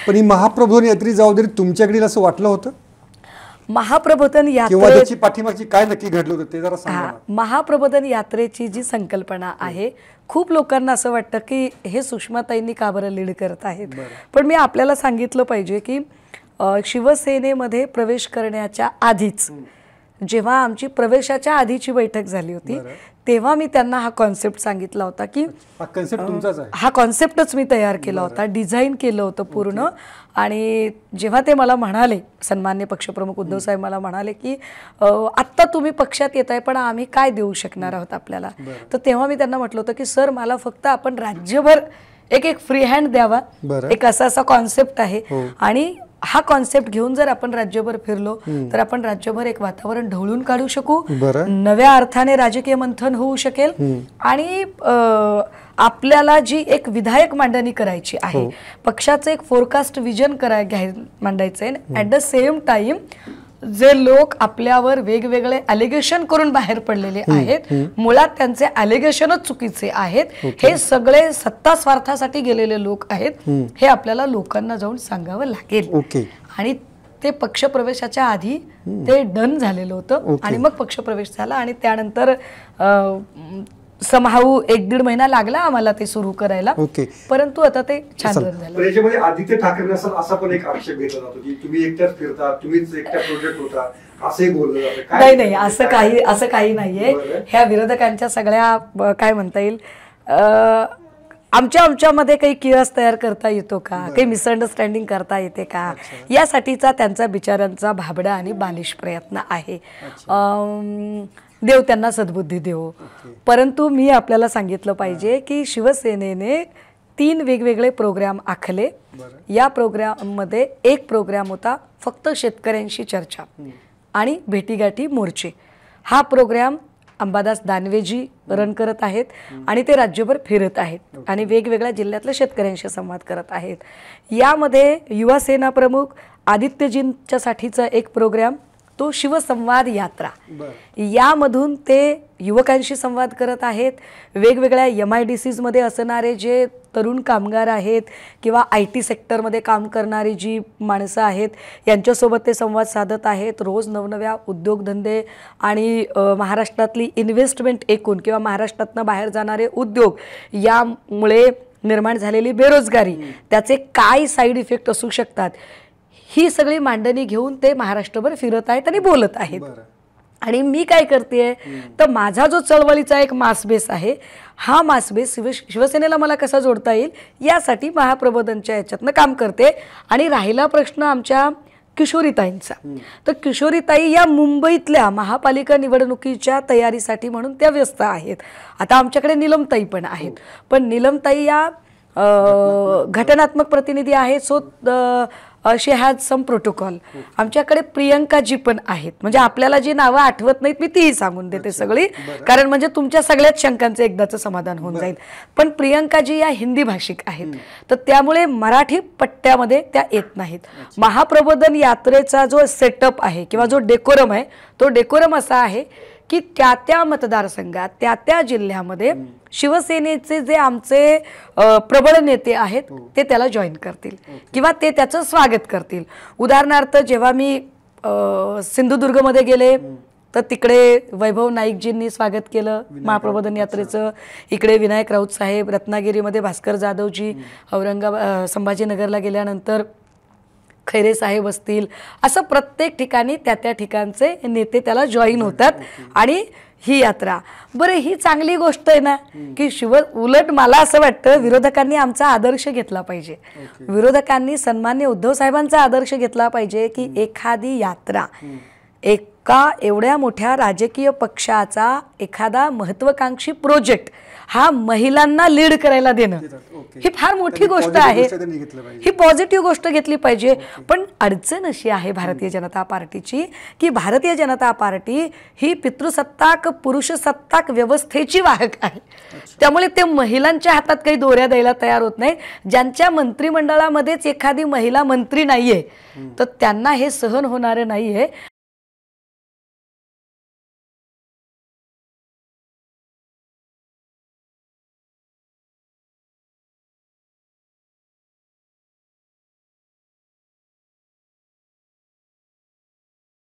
पण ही महाप्रबोधन यात्रेची जबाबदारी तुमच्याकडे असं वाटलं होतं? महाप्रबोधन किंवा त्याची पाठीमागची काय नक्की घडलं होतं ते जरा सांगा. महाप्रबोधन यात्रेची जी संकल्पना आहे, खूप लोकांना असं वाटतं की हे सुषमाताईंनी का बरं लीड करत आहेत, पण मी आपल्याला सांगितलं पाहिजे की शिवसेनेमध्ये प्रवेश करण्याच्या आधीच जेव्हा आमची प्रवेशाच्या आधीची बैठक झाली होती तेव्हा मी त्यांना हा कॉन्सेप्ट सांगितला होता की हा कॉन्सेप्टच मी तयार केला होता, डिझाईन केलं होतं पूर्ण. आणि जेव्हा ते मला म्हणाले, सन्मान्य पक्षप्रमुख उद्धव साहेब मला म्हणाले की आत्ता तुम्ही पक्षात येत आहे पण आम्ही काय देऊ शकणार आहोत आपल्याला, तर तेव्हा मी त्यांना म्हटलं होतं की सर मला फक्त आपण राज्यभर एक फ्री हँड द्यावा, एक असा कॉन्सेप्ट आहे आणि हा कॉन्सेप्ट घेऊन जर आपण राज्यभर फिरलो तर आपण राज्यभर एक वातावरण ढवळून काढू शकू, नव्या अर्थाने राजकीय मंथन होऊ शकेल आणि आपल्याला जी एक विधायक मांडणी करायची आहे, पक्षाचं एक फोरकास्ट विजन मांडायचं आहे, ॲट द सेम टाइम जे लोक आपल्यावर वेगवेगळे अलिगेशन करून बाहेर पडलेले आहेत, मुळात त्यांचे अलिगेशनच चुकीचे आहेत, हे सगळे सत्ता स्वार्थासाठी गेलेले लोक आहेत, हे आपल्याला लोकांना जाऊन सांगावं लागेल. आणि ते पक्षप्रवेशाच्या आधी ते डन झालेलं होतं आणि मग पक्षप्रवेश झाला आणि त्यानंतर समहाऊ 1-1.5 महिना लागला आम्हाला ते सुरू करायला, परंतु आता ते छान झालं. याच्यामध्ये आदित्य ठाकरे असा पण एक आक्षेप घेतला जातो की तुम्ही एकट्याच फिरता, तुम्हीच एकट्या प्रोजेक्ट होता असंही बोललं जातं. नाही, असं काही नाहीये. ह्या विरोधकांच्या सगळ्या काय म्हणता येईल आमच्यामध्ये काही किओस तयार करता येतो का, काही मिसअंडरस्टँडिंग करता येते का, यासाठीचा त्यांचा बिचाऱ्यांचा भाबडा आणि बालिश प्रयत्न आहे. देव त्यांना सद्बुद्धी देव. परंतु मी आपल्याला सांगितलं पाहिजे की शिवसेनेने 3 वेगवेगळे प्रोग्राम आखले. या प्रोग्राममध्ये एक प्रोग्राम होता फक्त शेतकऱ्यांशी चर्चा आणि भेटीगाठी मोर्चे. हा प्रोग्राम अंबादास दानवेजी रन करत आहेत आणि ते राज्यभर फिरत आहेत आणि वेगवेगळ्या जिल्ह्यातल्या शेतकऱ्यांशी संवाद करत आहेत. यामध्ये युवा सेना प्रमुख आदित्यजींच्यासाठीचा एक प्रोग्राम तो शिवसंवाद यात्रा, यामधून ते युवकांशी संवाद करत आहेत. वेगवेगळ्या MIDCs मध्ये असणारे जे तरुण कामगार आहेत किंवा IT सेक्टरमध्ये काम करणारी जी माणसं आहेत यांच्यासोबत ते संवाद साधत आहेत. रोज नवनव्या उद्योगधंदे आणि महाराष्ट्रातली इन्व्हेस्टमेंट एकूण किंवा महाराष्ट्रातनं बाहेर जाणारे उद्योग, यामुळे निर्माण झालेली बेरोजगारी, त्याचे काय साईड इफेक्ट असू शकतात, ही सगळी मांडणी घेऊन ते महाराष्ट्रभर फिरत आहेत आणि बोलत आहेत. आणि मी काय करते तर माझा जो चळवळीचा एक मासबेस आहे, हा मासबेस शिवसेनेला मला कसा जोडता येईल यासाठी महाप्रबोधनच्या याच्यातनं काम करते. आणि राहिला प्रश्न आमच्या किशोरीताईंचा, तर किशोरीताई या मुंबईतल्या महापालिका निवडणुकीच्या तयारीसाठी म्हणून त्या व्यस्त आहेत. आता आमच्याकडे नीलमताई पण आहेत, पण नीलमताई या घटनात्मक प्रतिनिधी आहेत, so she has some protocol. आमच्याकडे प्रियंकाजी पण आहेत, म्हणजे आपल्याला जी नावं आठवत नाहीत मी तीही सांगून देते सगळी, कारण म्हणजे तुमच्या सगळ्याच शंकांचं एकदाचं समाधान होऊन जाईल. पण प्रियंकाजी या हिंदी भाषिक आहेत, तर त्यामुळे मराठी पट्ट्यामध्ये त्या येत नाहीत. महाप्रबोधन यात्रेचा जो सेटअप आहे किंवा जो डेकोरम आहे, तो डेकोरम असा आहे की त्या मतदारसंघात त्या जिल्ह्यामध्ये शिवसेनेचे जे आमचे प्रबळ नेते आहेत ते त्याला जॉईन करतील किंवा ते त्याचं स्वागत करतील. उदाहरणार्थ जेव्हा मी सिंधुदुर्गमध्ये गेले तर तिकडे वैभव नाईकजींनी स्वागत केलं महाप्रबोधन यात्रेचं, इकडे विनायक राऊत साहेब, रत्नागिरीमध्ये भास्कर जाधवजी, संभाजीनगरला गेल्यानंतर खैरे साहेब असतील, असं प्रत्येक ठिकाणी त्या ठिकाणचे नेते त्याला जॉईन होतात. आणि ही यात्रा बरं ही चांगली गोष्ट आहे ना की उलट मला असं वाटतं विरोधकांनी आमचा आदर्श घेतला पाहिजे. विरोधकांनी सन्मान्य उद्धव साहेबांचा आदर्श घेतला पाहिजे की एखादी यात्रा, एका एवढ्या मोठ्या राजकीय पक्षाचा एखादा महत्त्वाकांक्षी प्रोजेक्ट हा महिलांना लीड करायला देणं ही फार मोठी गोष्ट आहे, ही पॉझिटिव्ह गोष्ट घेतली पाहिजे. पण अडचण अशी आहे भारतीय जनता पार्टीची की भारतीय जनता पार्टी ही पितृसत्ताक पुरुषसत्ताक व्यवस्थेची वाहक आहे, त्यामुळे ते महिलांच्या हातात काही दोऱ्या द्यायला तयार होत नाही. ज्यांच्या मंत्रिमंडळामध्येच एखादी महिला मंत्री नाहीये तर त्यांना हे सहन होणारे नाहीये.